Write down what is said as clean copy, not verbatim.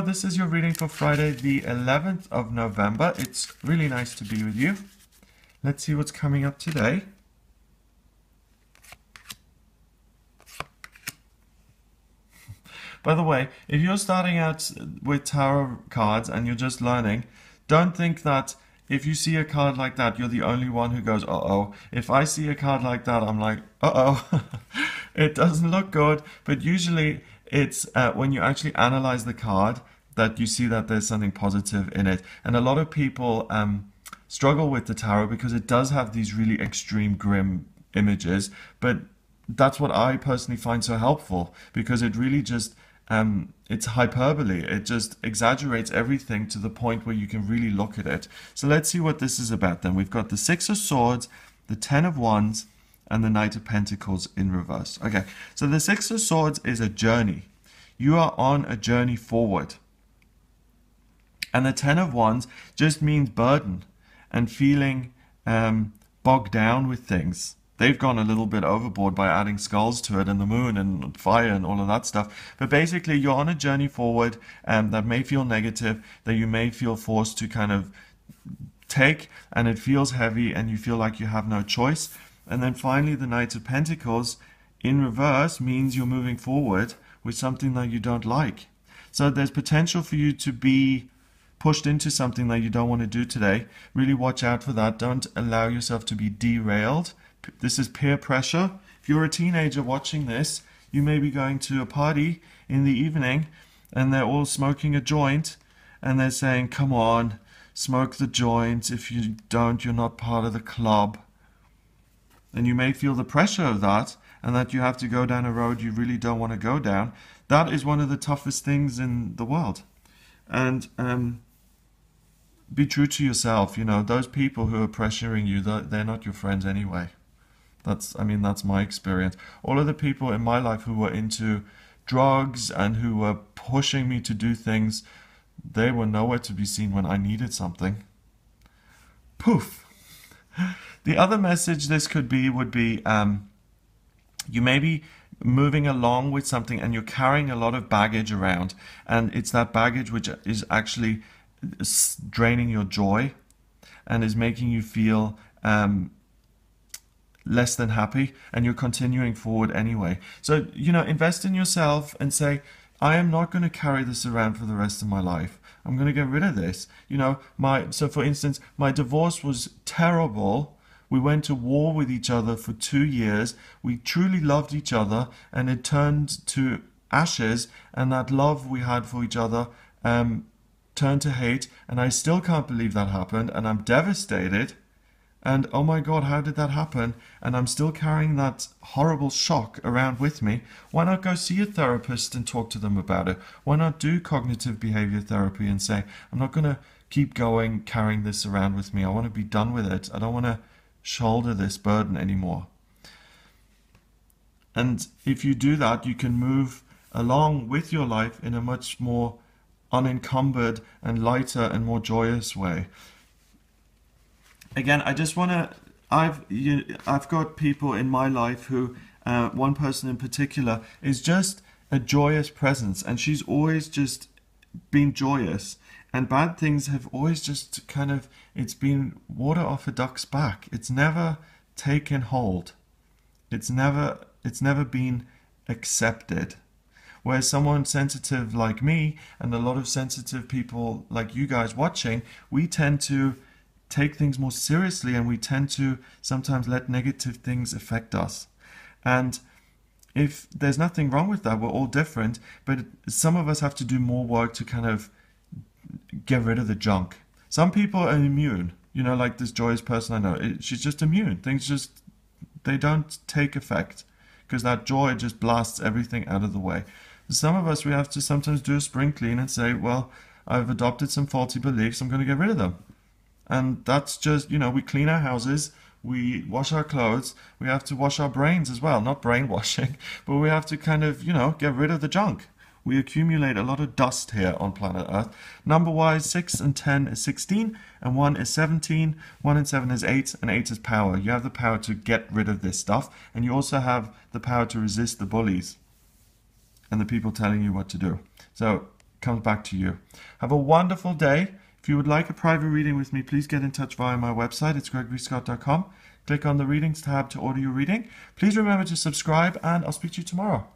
this is your reading for Friday, the 11th of November. It's really nice to be with you. Let's see what's coming up today. By the way, if you're starting out with tarot cards and you're just learning, don't think that if you see a card like that, you're the only one who goes, uh-oh. If I see a card like that, I'm like, uh-oh. It doesn't look good, but usually it's when you actually analyze the card that you see that there's something positive in it. And a lot of people struggle with the tarot because it does have these really extreme, grim images, but that's what I personally find so helpful, because it really just it's hyperbole. It just exaggerates everything to the point where you can really look at it. So let's see what this is about then. We've got the Six of Swords, the Ten of Wands, and the Knight of Pentacles in reverse. Okay, so the Six of Swords is a journey. You are on a journey forward. And the Ten of Wands just means burden and feeling bogged down with things. They've gone a little bit overboard by adding skulls to it and the moon and fire and all of that stuff. But basically, you're on a journey forward that may feel negative, that you may feel forced to kind of take, and it feels heavy and you feel like you have no choice. And then finally, the Knight of Pentacles in reverse means you're moving forward with something that you don't like. So there's potential for you to be pushed into something that you don't want to do today. Really watch out for that. Don't allow yourself to be derailed. This is peer pressure. If you're a teenager watching this, you may be going to a party in the evening and they're all smoking a joint and they're saying, come on, smoke the joint. If you don't, you're not part of the club. And you may feel the pressure of that, and that you have to go down a road you really don't want to go down. That is one of the toughest things in the world. And be true to yourself. You know, those people who are pressuring you, they're not your friends anyway. That's my experience. All of the people in my life who were into drugs and who were pushing me to do things, they were nowhere to be seen when I needed something. Poof. The other message this could be would be you may be moving along with something and you're carrying a lot of baggage around, and it's that baggage which is actually draining your joy and is making you feel less than happy, and you're continuing forward anyway. So, you know, invest in yourself and say, I am not going to carry this around for the rest of my life. I'm going to get rid of this. You know, so for instance, my divorce was terrible. We went to war with each other for 2 years. We truly loved each other, and it turned to ashes, and that love we had for each other turned to hate, and I still can't believe that happened, and I'm devastated. And oh my God, how did that happen? And I'm still carrying that horrible shock around with me. Why not go see a therapist and talk to them about it? Why not do cognitive behavior therapy and say, I'm not going to keep going carrying this around with me. I want to be done with it. I don't want to shoulder this burden anymore. And if you do that, you can move along with your life in a much more unencumbered and lighter and more joyous way. Again, I just want to, I've got people in my life who, one person in particular is just a joyous presence, and she's always just been joyous, and bad things have always just kind of, it's been water off a duck's back. It's never taken hold. It's never been accepted. Whereas someone sensitive like me and a lot of sensitive people like you guys watching, we tend to take things more seriously, and we tend to sometimes let negative things affect us. And if there's nothing wrong with that, we're all different, but some of us have to do more work to kind of get rid of the junk. Some people are immune, you know, like this joyous person I know, she's just immune. Things just, they don't take effect because that joy just blasts everything out of the way. Some of us, we have to sometimes do a spring clean and say, well, I've adopted some faulty beliefs, I'm going to get rid of them. And that's just, you know, we clean our houses, we wash our clothes, we have to wash our brains as well. Not brainwashing, but we have to kind of, you know, get rid of the junk. We accumulate a lot of dust here on planet Earth. Number-wise, 6 and 10 is 16, and 1 is 17, 1 and 7 is 8, and 8 is power. You have the power to get rid of this stuff, and you also have the power to resist the bullies and the people telling you what to do. So comes back to you. Have a wonderful day. If you would like a private reading with me, please get in touch via my website. It's gregoryscott.com. Click on the readings tab to order your reading. Please remember to subscribe, and I'll speak to you tomorrow.